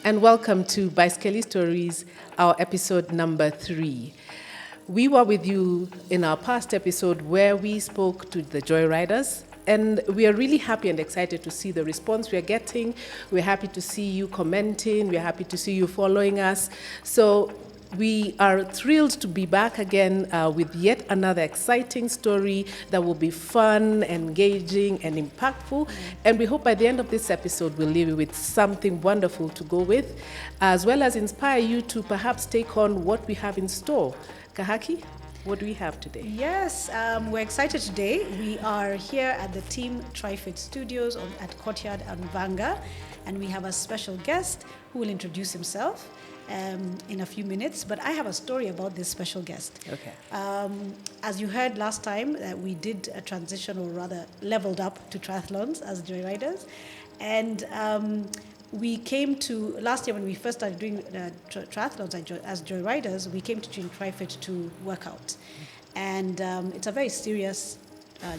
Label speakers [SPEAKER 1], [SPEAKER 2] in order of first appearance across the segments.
[SPEAKER 1] and welcome to Bicycle Stories, our episode number 3. We were with you in our past episode where we spoke to the joyriders, and we are really happy and excited to see the response we are getting. We're happy to see you commenting. We're happy to see you following us. So we are thrilled to be back again with yet another exciting story that will be fun, engaging, and impactful. And we hope by the end of this episode, we'll leave you with something wonderful to go with, as well as inspire you to perhaps take on what we have in store. Kahaki, what do we have today?
[SPEAKER 2] Yes, we're excited today. We are here at the Team Triathlete Studios at Courtyard and Vanga, and we have a special guest who will introduce himself in a few minutes, but I have a story about this special guest.
[SPEAKER 1] Okay.
[SPEAKER 2] As you heard last time, we did a transition, or rather leveled up to triathlons as joyriders, and we came to, last year when we first started doing triathlons as joyriders, we came to Team Triathlete to work out. And it's a very serious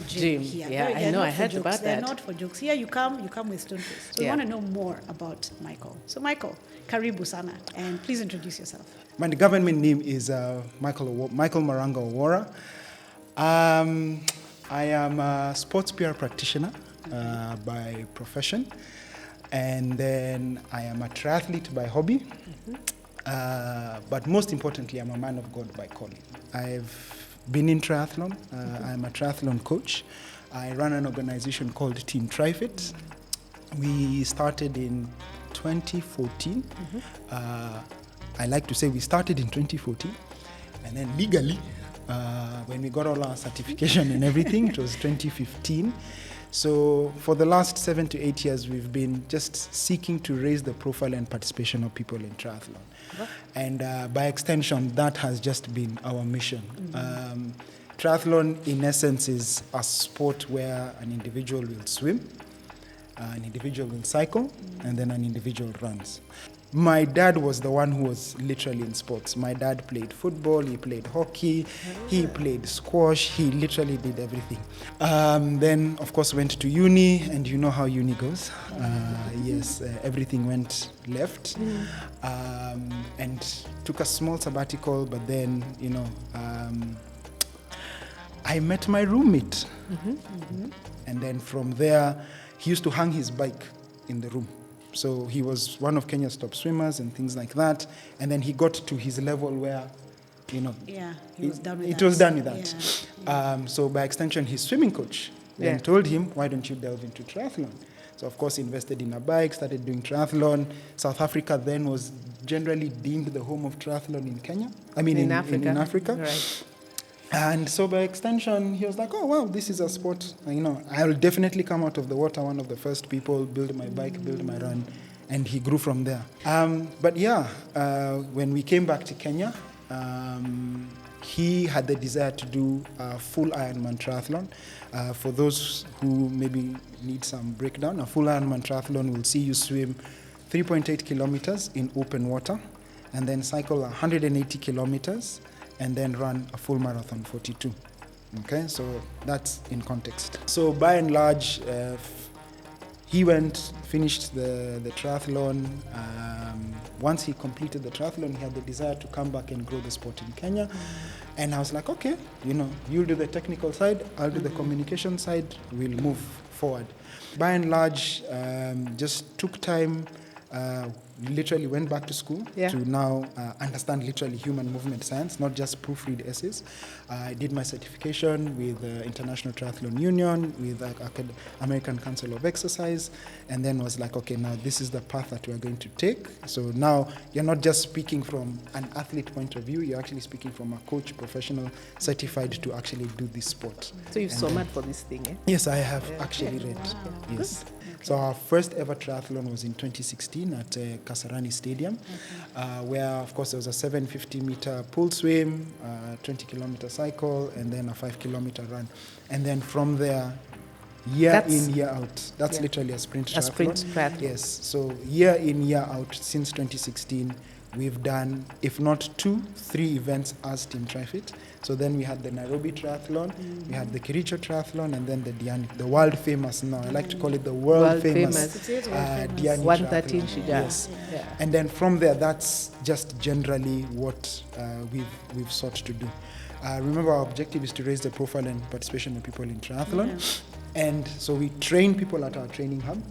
[SPEAKER 2] gym here.
[SPEAKER 1] Yeah, I know, I heard about that.
[SPEAKER 2] They're not for jokes. Here you come with stone face. So we want to know more about Michael. So Michael, karibu sana, and please introduce yourself.
[SPEAKER 3] My government name is Michael Maranga Owora. I am a sports PR practitioner by profession, and then I am a triathlete by hobby. But most importantly, I'm a man of God by calling. I've been in triathlon. I'm a triathlon coach. I run an organization called Team Triathlete. We started in 2014. I like to say we started in 2014, and then legally, when we got all our certification and everything, it was 2015. So for the last 7 to 8 years, we've been just seeking to raise the profile and participation of people in triathlon. And by extension, that has just been our mission. Triathlon, in essence, is a sport where an individual will swim, an individual will cycle, and then an individual runs. My dad was the one who was literally in sports. My dad played football, he played hockey, he played squash, he literally did everything. Then, of course, went to uni, and you know how uni goes. Everything went left, and took a small sabbatical, but then, I met my roommate. And then from there, he used to hang his bike in the room. So he was one of Kenya's top swimmers and things like that. And then he got to his level where, he was done with that. It was done with that. So by extension, his swimming coach then told him, why don't you delve into triathlon? So of course, invested in a bike, started doing triathlon. South Africa then was generally deemed the home of triathlon in Kenya. In Africa. Right. And so by extension, he was like, oh, wow, this is a sport. I'll definitely come out of the water, one of the first people, build my bike, build my run. And he grew from there. When we came back to Kenya, he had the desire to do a full Ironman triathlon. For those who maybe need some breakdown, a full Ironman triathlon will see you swim 3.8 kilometers in open water, and then cycle 180 kilometers, and then run a full marathon, 42. Okay, so that's in context. So by and large, he finished the triathlon. Once he completed the triathlon, he had the desire to come back and grow the sport in Kenya. And I was like, okay, you'll do the technical side, I'll do the communication side, we'll move forward. By and large, just took time, literally went back to school to now understand literally human movement science, not just proofread essays. I did my certification with the International Triathlon Union, with American Council of Exercise, and then was like, okay, now this is the path that we're going to take. So now you're not just speaking from an athlete point of view, you're actually speaking from a coach, professional, certified to actually do this sport.
[SPEAKER 1] So you've so much for this thing, eh?
[SPEAKER 3] Yes, I have actually read. Wow. Yes. Okay. So our first ever triathlon was in 2016 at Kasarani Stadium, where, of course, there was a 750-meter pool swim, 20-kilometer cycle, and then a 5-kilometer run. And then from there, year in, year out. That's literally a sprint triathlon.
[SPEAKER 1] A sprint triathlon.
[SPEAKER 3] Yes. So year in, year out, since 2016, we've done, if not 2, 3 events as Team Triathlete. So then we had the Nairobi Triathlon, we had the Kericho Triathlon, and then the Diani, the world famous now. I like to call it the world famous
[SPEAKER 2] It is world famous.
[SPEAKER 3] Diani
[SPEAKER 1] 113
[SPEAKER 3] Triathlon.
[SPEAKER 1] Shuja.
[SPEAKER 3] Yes.
[SPEAKER 1] Yeah.
[SPEAKER 3] And then from there, that's just generally what we've sought to do. Remember, our objective is to raise the profile and participation of people in triathlon. And so we train people at our training hub,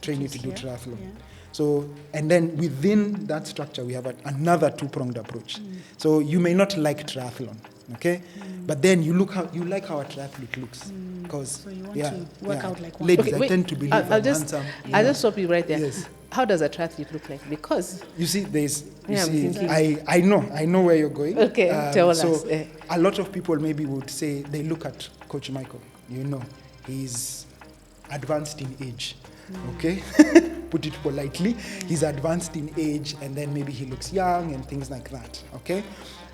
[SPEAKER 3] train you to do triathlon.
[SPEAKER 2] Yeah.
[SPEAKER 3] So, and then within that structure, we have another 2-pronged approach. So you may not like triathlon, okay? But then you like how a triathlete looks. Because
[SPEAKER 2] So you want to work out like one.
[SPEAKER 3] ladies,
[SPEAKER 1] Okay,
[SPEAKER 3] I
[SPEAKER 1] wait.
[SPEAKER 3] tend to believe
[SPEAKER 1] I'll
[SPEAKER 3] I'm
[SPEAKER 1] just stop you right there.
[SPEAKER 3] Yes.
[SPEAKER 1] How does a triathlete look like? Because
[SPEAKER 3] You see,
[SPEAKER 1] Yeah, I'm thinking.
[SPEAKER 3] I know where you're going.
[SPEAKER 1] Okay, tell us.
[SPEAKER 3] So a lot of people maybe would say they look at Coach Michael. He's advanced in age. Okay, put it politely. He's advanced in age, and then maybe he looks young and things like that. Okay,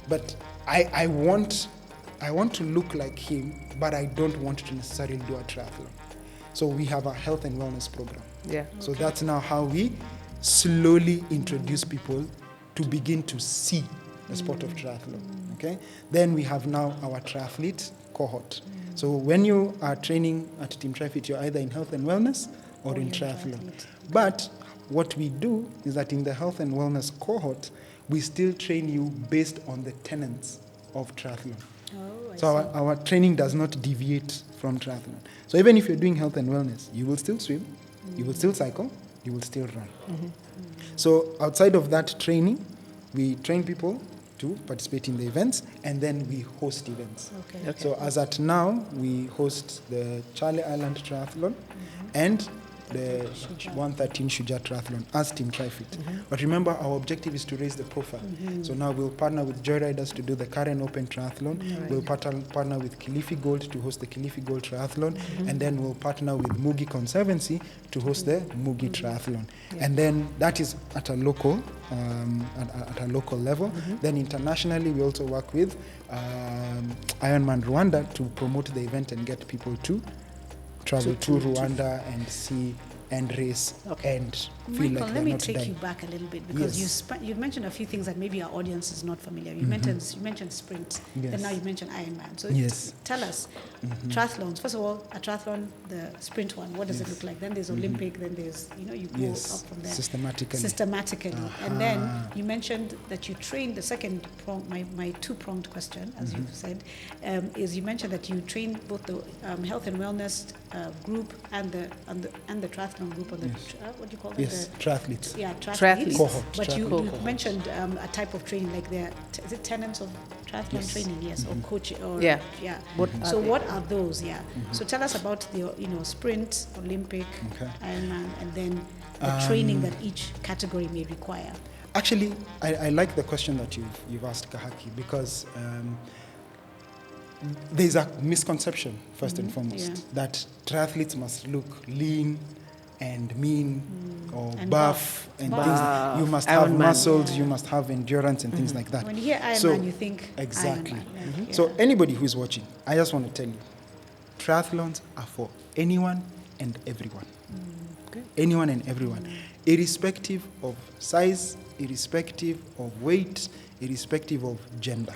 [SPEAKER 3] but I want to look like him, but I don't want to necessarily do a triathlon. So we have a health and wellness program.
[SPEAKER 1] yeah.
[SPEAKER 3] So that's now how we slowly introduce people to begin to see the sport of triathlon. Okay, then we have now our triathlete cohort. So when you are training at Team Triathlete, you're either in health and wellness or in triathlon. But what we do is that in the health and wellness cohort, we still train you based on the tenets of triathlon.
[SPEAKER 2] Oh, I
[SPEAKER 3] So our training does not deviate from triathlon. So even if you're doing health and wellness, you will still swim, you will still cycle, you will still run. So outside of that training, we train people to participate in the events, and then we host events.
[SPEAKER 2] Okay.
[SPEAKER 3] So as at now, we host the Charlie Island Triathlon and the 113 Shuja Triathlon as Team Triathlete. But remember, our objective is to raise the profile. So now we'll partner with Joyriders to do the Karen Open Triathlon. We'll partner with Kilifi Gold to host the Kilifi Gold Triathlon. And then we'll partner with Mugi Conservancy to host the Mugi Triathlon. And then that is at a local level. Then internationally, we also work with Ironman Rwanda to promote the event and get people to travel to Rwanda and see and race and feel
[SPEAKER 2] Michael,
[SPEAKER 3] like
[SPEAKER 2] let
[SPEAKER 3] they're
[SPEAKER 2] me
[SPEAKER 3] not
[SPEAKER 2] take
[SPEAKER 3] dying.
[SPEAKER 2] you back a little bit because
[SPEAKER 3] Yes.
[SPEAKER 2] you mentioned a few things that maybe our audience is not familiar. You mentioned sprint,
[SPEAKER 3] Yes.
[SPEAKER 2] and now you mentioned Ironman. So
[SPEAKER 3] Yes.
[SPEAKER 2] tell us, triathlons. First of all, a triathlon, the sprint one. What does it look like? Then there's Olympic. Then there's you go
[SPEAKER 3] Yes,
[SPEAKER 2] up from there
[SPEAKER 3] systematically.
[SPEAKER 2] And then you mentioned that you train the second prong. My 2-pronged question, as you said, is you mentioned that you train both the health and wellness group and the triathlon group on the what do you call them?
[SPEAKER 3] Yes, triathletes.
[SPEAKER 2] Yeah,
[SPEAKER 1] Triathletes.
[SPEAKER 3] Cohort,
[SPEAKER 2] But you
[SPEAKER 3] triathlete
[SPEAKER 2] mentioned a type of training, like is it tenets of triathlon
[SPEAKER 3] Yes.
[SPEAKER 2] training? Yes, or coaching, or
[SPEAKER 1] Yeah.
[SPEAKER 2] What
[SPEAKER 1] are they?
[SPEAKER 2] what are those? Yeah. So tell us about the sprint, Olympic,
[SPEAKER 3] Okay.
[SPEAKER 2] Ironman, and then the training that each category may require.
[SPEAKER 3] Actually, I like the question that you've asked, Kahaki, because there's a misconception, first and foremost, that triathletes must look lean and mean or
[SPEAKER 2] And
[SPEAKER 3] buff and
[SPEAKER 2] buff.
[SPEAKER 3] things. You must have
[SPEAKER 1] Ironman.
[SPEAKER 3] muscles, you must have endurance and things like that.
[SPEAKER 2] When you hear Ironman,
[SPEAKER 3] So-
[SPEAKER 2] you think
[SPEAKER 3] Exactly.
[SPEAKER 2] Ironman. Yeah.
[SPEAKER 3] So anybody who's watching, I just want to tell you, triathlons are for anyone and everyone. Anyone and everyone, irrespective of size, irrespective of weight, irrespective of gender.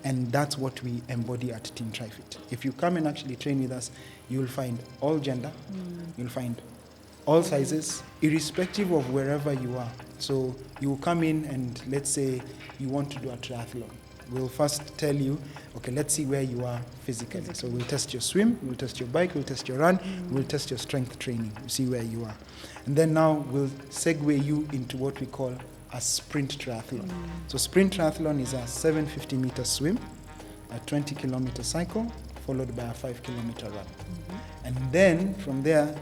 [SPEAKER 3] And that's what we embody at Team Triathlete. If you come and actually train with us, you'll find all gender, you'll find all sizes, irrespective of wherever you are. So you will come in and let's say you want to do a triathlon. We'll first tell you, okay, let's see where you are physically. So we'll test your swim, we'll test your bike, we'll test your run, we'll test your strength training, we'll see where you are. And then now we'll segue you into what we call a sprint triathlon. So sprint triathlon is a 750-meter swim, a 20-kilometer cycle, followed by a 5-kilometer run. And then from there,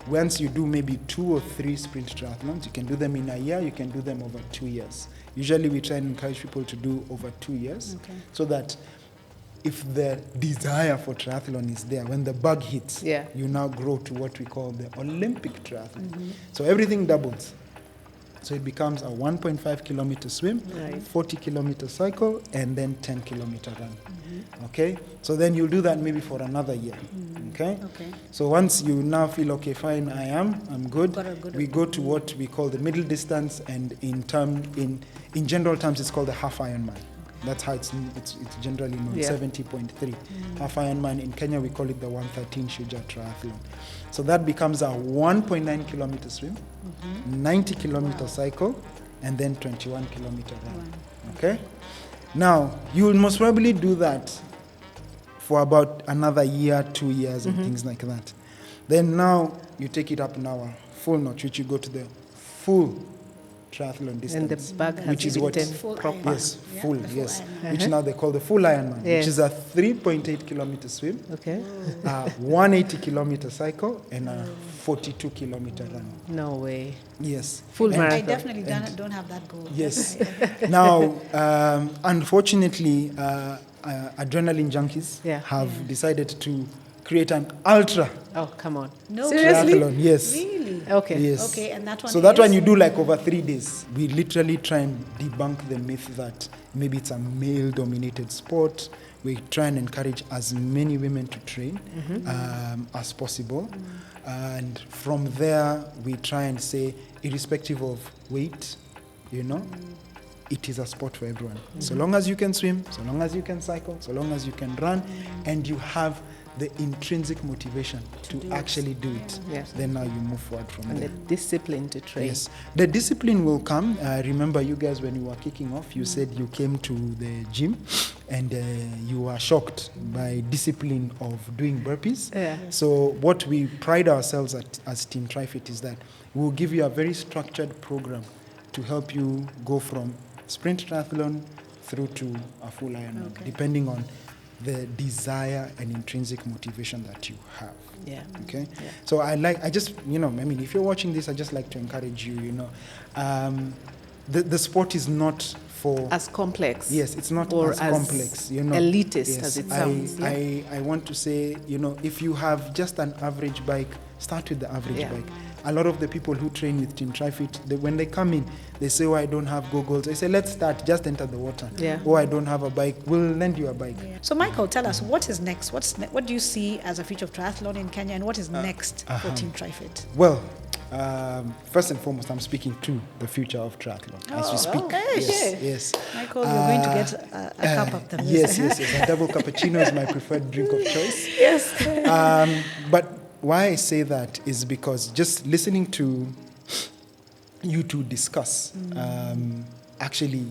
[SPEAKER 3] once you do maybe 2 or 3 sprint triathlons, you can do them in a year, you can do them over 2 years. Usually we try and encourage people to do over 2 years, so that if the desire for triathlon is there, when the bug hits, you now grow to what we call the Olympic triathlon. So everything doubles. So it becomes a 1.5-kilometer swim, 40-kilometer cycle, and then 10-kilometer run. Okay? So then you'll do that maybe for another year. Okay?
[SPEAKER 2] Okay.
[SPEAKER 3] So once you now feel, okay, fine, I'm good,
[SPEAKER 2] Got a good-
[SPEAKER 3] we go to what we call the middle distance, and in general terms, it's called the half Ironman. That's how it's generally known,
[SPEAKER 1] Yeah.
[SPEAKER 3] 70.3. Half Ironman, in Kenya, we call it the 113 Shuja Triathlon. So that becomes a 1.9 kilometer swim, 90 kilometer cycle, and then 21 kilometer run. Okay? Now, you will most probably do that for about another year, 2 years, and things like that. Then now you take it up now a full notch, which you go to the full triathlon distance.
[SPEAKER 1] And the bag has
[SPEAKER 3] which is what
[SPEAKER 1] written
[SPEAKER 2] Full
[SPEAKER 1] proper.
[SPEAKER 3] yes,
[SPEAKER 2] Yeah,
[SPEAKER 3] full,
[SPEAKER 2] the full
[SPEAKER 3] yes,
[SPEAKER 2] Ironman.
[SPEAKER 3] which now they call the full Ironman,
[SPEAKER 1] Yes.
[SPEAKER 3] which is a 3.8 kilometer swim,
[SPEAKER 1] Okay.
[SPEAKER 3] a 180 kilometer cycle, and a 42 kilometer run.
[SPEAKER 1] No way.
[SPEAKER 3] Yes.
[SPEAKER 1] Full
[SPEAKER 3] And-
[SPEAKER 2] I
[SPEAKER 1] marathon.
[SPEAKER 2] definitely don't have that goal.
[SPEAKER 3] Yes.
[SPEAKER 2] I-
[SPEAKER 3] Now, unfortunately, adrenaline junkies
[SPEAKER 1] Yeah.
[SPEAKER 3] have decided to create an ultra
[SPEAKER 1] Oh, come on.
[SPEAKER 2] No.
[SPEAKER 1] Seriously?
[SPEAKER 3] triathlon. Yes.
[SPEAKER 2] Really?
[SPEAKER 1] Okay.
[SPEAKER 3] Yes.
[SPEAKER 2] Okay, and that one
[SPEAKER 3] So that
[SPEAKER 2] is?
[SPEAKER 3] one you do like over 3 days. We literally try and debunk the myth that maybe it's a male-dominated sport. We try and encourage as many women to train as possible. And from there, we try and say, irrespective of weight, it is a sport for everyone. So long as you can swim, so long as you can cycle, so long as you can run, and you have the intrinsic motivation to actually do it,
[SPEAKER 1] Yes.
[SPEAKER 3] then now you move forward from
[SPEAKER 1] And
[SPEAKER 3] there.
[SPEAKER 1] the discipline to train.
[SPEAKER 3] Yes, the discipline will come. Remember, you guys, when you were kicking off, you said you came to the gym and you were shocked by discipline of doing burpees.
[SPEAKER 1] Yeah.
[SPEAKER 3] So what we pride ourselves at as Team Triathlete is that we'll give you a very structured program to help you go from sprint triathlon through to a full Ironman, depending on the desire and intrinsic motivation that you have.
[SPEAKER 1] Yeah.
[SPEAKER 3] Okay,
[SPEAKER 1] Yeah.
[SPEAKER 3] so if you're watching this, I just like to encourage you. The sport is not for
[SPEAKER 1] As complex.
[SPEAKER 3] yes, it's not
[SPEAKER 1] or
[SPEAKER 3] as complex.
[SPEAKER 1] elitist
[SPEAKER 3] Yes,
[SPEAKER 1] as it sounds.
[SPEAKER 3] I want to say, if you have just an average bike, start with the average
[SPEAKER 1] Yeah.
[SPEAKER 3] bike. A lot of the people who train with Team Triathlete, when they come in, they say, "Oh, I don't have goggles." I say, "Let's start. Just enter the water."
[SPEAKER 1] Yeah.
[SPEAKER 3] "Oh, I don't have a bike." We'll lend you a bike.
[SPEAKER 2] So, Michael, tell us, what is next? What do you see as a future of triathlon in Kenya, and what is next for Team Triathlete?
[SPEAKER 3] Well, first and foremost, I'm speaking to the future of triathlon as we speak.
[SPEAKER 1] okay.
[SPEAKER 3] Yes,
[SPEAKER 1] Yeah.
[SPEAKER 3] yes.
[SPEAKER 2] Michael, you're going to get a cup of them.
[SPEAKER 3] Yes. A double cappuccino is my preferred drink of choice.
[SPEAKER 2] Yes.
[SPEAKER 3] But why I say that is because just listening to you two discuss, actually,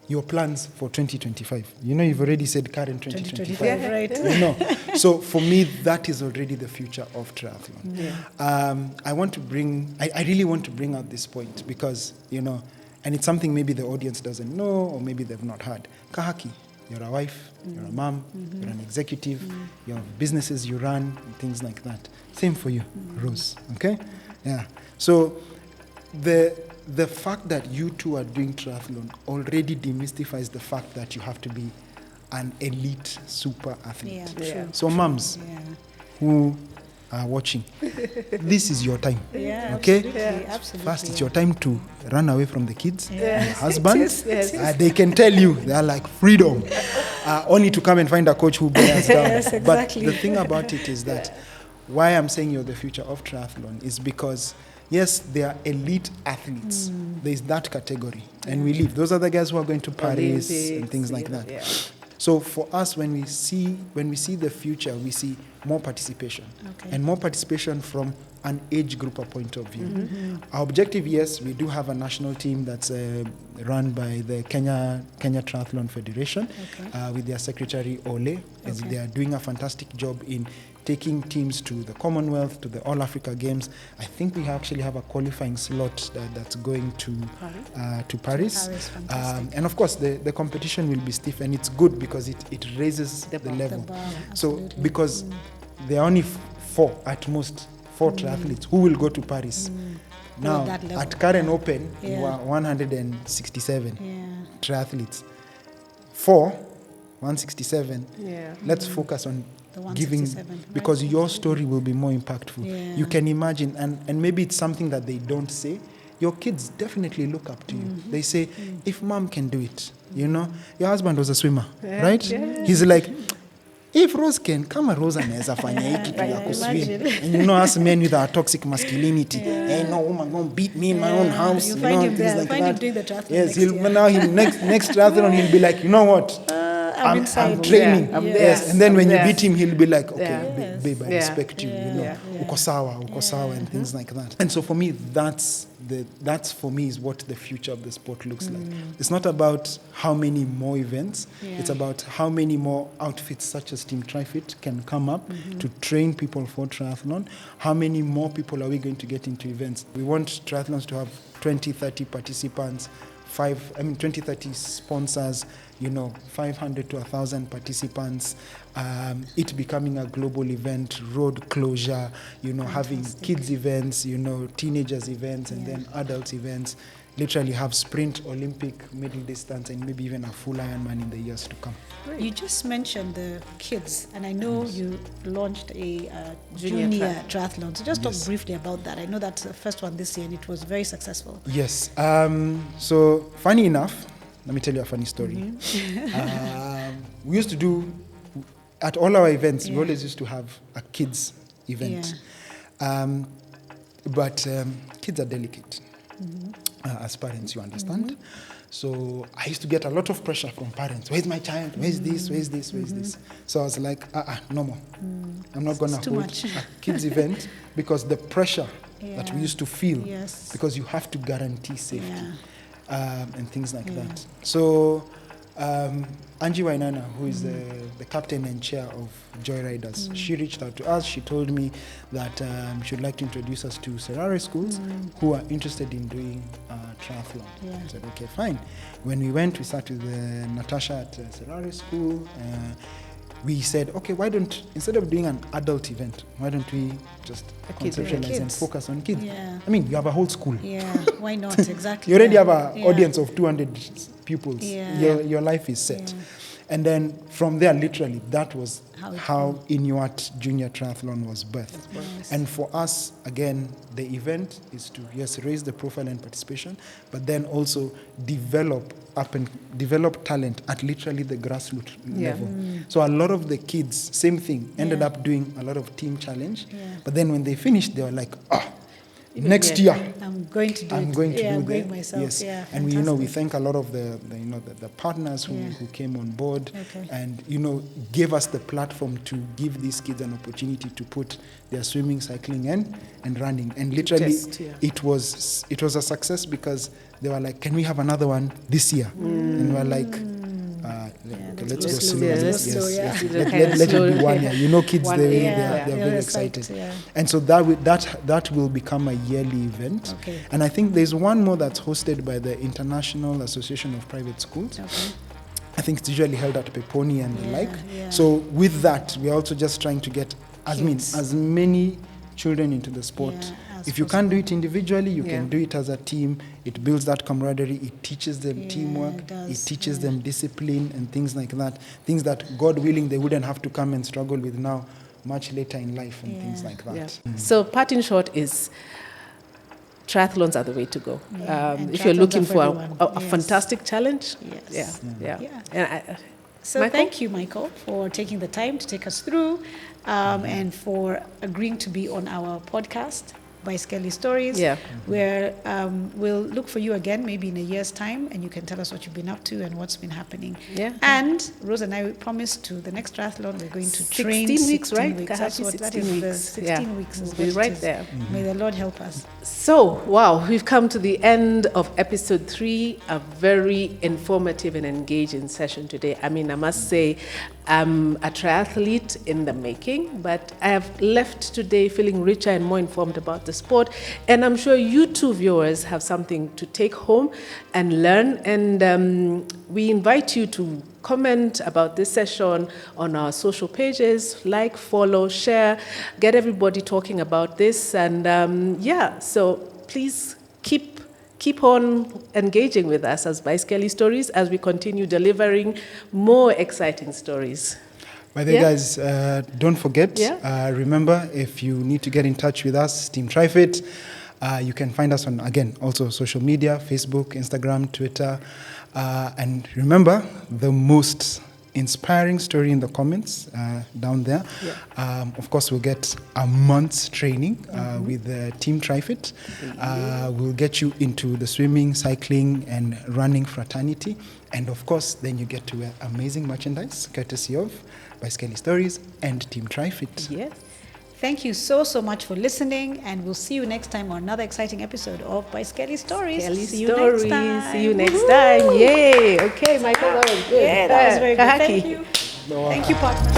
[SPEAKER 3] your plans for 2025. You've already said current 2025.
[SPEAKER 2] 2025, right?
[SPEAKER 3] So for me, that is already the future of triathlon.
[SPEAKER 1] Yeah.
[SPEAKER 3] I really want to bring out this point because, and it's something maybe the audience doesn't know or maybe they've not heard. Kahaki, you're a wife, you're a mom, you're an executive, you have businesses you run, and things like that. Same for you, Rose, okay? Yeah. So the fact that you two are doing triathlon already demystifies the fact that you have to be an elite super athlete.
[SPEAKER 2] Yeah,
[SPEAKER 1] Yeah.
[SPEAKER 2] true.
[SPEAKER 3] So moms
[SPEAKER 2] Yeah.
[SPEAKER 3] who are watching, this is your time.
[SPEAKER 2] Yeah,
[SPEAKER 3] Okay?
[SPEAKER 2] absolutely, absolutely.
[SPEAKER 3] First, it's your time to run away from the kids,
[SPEAKER 2] Yes.
[SPEAKER 3] the husband.
[SPEAKER 1] Yes.
[SPEAKER 3] They can tell you, they are like freedom. Only to come and find a coach who bears down.
[SPEAKER 2] Yes, exactly.
[SPEAKER 3] But the thing about it is that why I'm saying you're the future of triathlon is because, yes, they are elite athletes. There's that category. And we leave. Those are the guys who are going to Paris and
[SPEAKER 1] Olympics,
[SPEAKER 3] things like that.
[SPEAKER 1] Yeah.
[SPEAKER 3] So for us, when we see the future, we see more participation,
[SPEAKER 2] Okay.
[SPEAKER 3] and more participation from an age grouper point of view. Our objective, yes, we do have a national team that's run by the Kenya Triathlon Federation with their secretary Ole, and they are doing a fantastic job in taking teams to the Commonwealth, to the All Africa Games. I think we actually have a qualifying slot that's going to Paris.
[SPEAKER 2] Fantastic.
[SPEAKER 3] And of course, the competition will be stiff, and it's good because it raises the
[SPEAKER 1] bar.
[SPEAKER 3] level.
[SPEAKER 2] The bar,
[SPEAKER 3] So
[SPEAKER 2] absolutely.
[SPEAKER 3] because there are only four triathletes who will go to Paris. Now,
[SPEAKER 2] that level.
[SPEAKER 3] at Karen Open,
[SPEAKER 2] Yeah.
[SPEAKER 3] you are 167
[SPEAKER 2] Yeah.
[SPEAKER 3] triathletes. 167.
[SPEAKER 1] Yeah.
[SPEAKER 3] Let's focus on
[SPEAKER 2] The
[SPEAKER 3] giving,
[SPEAKER 2] 167, right.
[SPEAKER 3] because your story will be more impactful.
[SPEAKER 2] Yeah.
[SPEAKER 3] You can imagine, and maybe it's something that they don't say. Your kids definitely look up to you. They say, if mom can do it, your husband was a swimmer, right?
[SPEAKER 1] Yeah.
[SPEAKER 3] He's like, if Rose can, kama Rose anaweza fanya hii kitu ya kuswim.
[SPEAKER 2] imagine.
[SPEAKER 3] And you know, us men with our toxic masculinity, hey, no woman gonna beat me in my own house.
[SPEAKER 2] You
[SPEAKER 3] You
[SPEAKER 2] find
[SPEAKER 3] know,
[SPEAKER 2] him
[SPEAKER 3] things
[SPEAKER 2] there.
[SPEAKER 3] like
[SPEAKER 2] Find him
[SPEAKER 3] that.
[SPEAKER 2] doing the triathlon
[SPEAKER 3] Yes,
[SPEAKER 2] next
[SPEAKER 3] he'll
[SPEAKER 2] year.
[SPEAKER 3] now next triathlon he'll be like, you know what?
[SPEAKER 2] I'm inside.
[SPEAKER 3] I'm training.
[SPEAKER 1] I'm there.
[SPEAKER 3] Yes, and then
[SPEAKER 1] I'm
[SPEAKER 3] when
[SPEAKER 1] there.
[SPEAKER 3] you beat him, he'll be like, okay,
[SPEAKER 1] Yeah.
[SPEAKER 3] babe, I
[SPEAKER 1] Yeah.
[SPEAKER 3] respect you. You know,
[SPEAKER 2] Yeah.
[SPEAKER 3] uko sawa, and things like that. And so for me, that's for me is what the future of the sport looks like. It's not about how many more events.
[SPEAKER 2] Yeah.
[SPEAKER 3] It's about how many more outfits such as Team Trifit can come up to train people for triathlon. How many more people are we going to get into events? We want triathlons to have 20, 30 participants, 20, 30 sponsors, 500 to 1,000 participants, it becoming a global event, road closure, having kids events, teenagers events, and then adult events. Literally have sprint, Olympic, middle distance, and maybe even a full Ironman in the years to come.
[SPEAKER 2] You just mentioned the kids, and I know you launched a
[SPEAKER 1] Junior
[SPEAKER 2] triathlon. So just talk briefly about that. I know that's the first one this year, and it was very successful.
[SPEAKER 3] Yes. So funny enough, let me tell you a funny story. We used to do, at all our events, we always used to have a kids event. But kids are delicate. As parents, you understand. So I used to get a lot of pressure from parents. Where's my child? Where's this? Where's this? Where's this? So I was like, no more. I'm not going to hold a kids event because the pressure that we used to feel, because you have to guarantee safety and things like that. So Angie Wainana, who is the captain and chair of Joyriders, she reached out to us. She told me that she would like to introduce us to Serare schools who are interested in doing triathlon. I said, okay, fine. When we went, we sat with Natasha at Serare school. We said, okay, why don't, instead of doing an adult event, why don't we just conceptualize and focus on kids? I mean, you have a whole school.
[SPEAKER 2] Why not? Exactly.
[SPEAKER 3] You already have an audience of 200 pupils. Your life is set. And then from there, literally, that was how Inuit Junior Triathlon was birthed. And for us, again, the event is to, raise the profile and participation, but then also develop talent at literally the grassroots level. So a lot of the kids, same thing, ended up doing a lot of team challenge. But then when they finished, they were like, next year
[SPEAKER 2] I'm going to do it myself.
[SPEAKER 3] And we thank a lot of the partners who came on board and gave us the platform to give these kids an opportunity to put their swimming, cycling and running, and literally it was a success because they were like, can we have another one this year? And we're like, let's go slow. Let it be 1 year. Kids, they're very excited. And so that will become a yearly event. And I think there's one more that's hosted by the International Association of Private Schools. I think it's usually held at Peponi and the like. So with that, we're also just trying to get as many children into the sport. If you can't do it individually, you can do it as a team. It builds that camaraderie. It teaches them teamwork. It teaches them discipline and things like that. Things that, God willing, they wouldn't have to come and struggle with now much later in life and things like that.
[SPEAKER 1] So part in short is triathlons are the way to go. If you're looking for a fantastic challenge,
[SPEAKER 2] So
[SPEAKER 1] Michael?
[SPEAKER 2] thank you, Michael, for taking the time to take us through and for agreeing to be on our podcast, By Skelly Stories, where we'll look for you again maybe in a year's time, and you can tell us what you've been up to and what's been happening. And Rose and I promised to the next triathlon we're going to train
[SPEAKER 1] 16 weeks, right?
[SPEAKER 2] That's what 16 weeks. 16 weeks is
[SPEAKER 1] we'll be right there.
[SPEAKER 2] May the Lord help us.
[SPEAKER 1] So, wow, we've come to the end of episode 3, a very informative and engaging session today. I mean, I must say, I'm a triathlete in the making, but I have left today feeling richer and more informed about the sport. And I'm sure you two viewers have something to take home and learn. And we invite you to comment about this session on our social pages, like, follow, share, get everybody talking about this. And so please keep on engaging with us as By Skelly Stories as we continue delivering more exciting stories.
[SPEAKER 3] By the way, guys, don't forget, remember, if you need to get in touch with us, Team Trifit, you can find us on, again, also social media, Facebook, Instagram, Twitter. And remember, the most inspiring story in the comments down there. Of course, we'll get a month's training with the Team Triathlete. We'll get you into the swimming, cycling, and running fraternity. And of course, then you get to wear amazing merchandise, courtesy of Bicycle Stories and Team Triathlete.
[SPEAKER 1] Yes.
[SPEAKER 2] Thank you so much for listening, and we'll see you next time on another exciting episode of Bicycle Stories.
[SPEAKER 1] See you next time. Yay. Okay, Michael, that was good.
[SPEAKER 2] Yeah, that was very good.
[SPEAKER 1] Kahaki.
[SPEAKER 2] Thank you. Thank you, partner.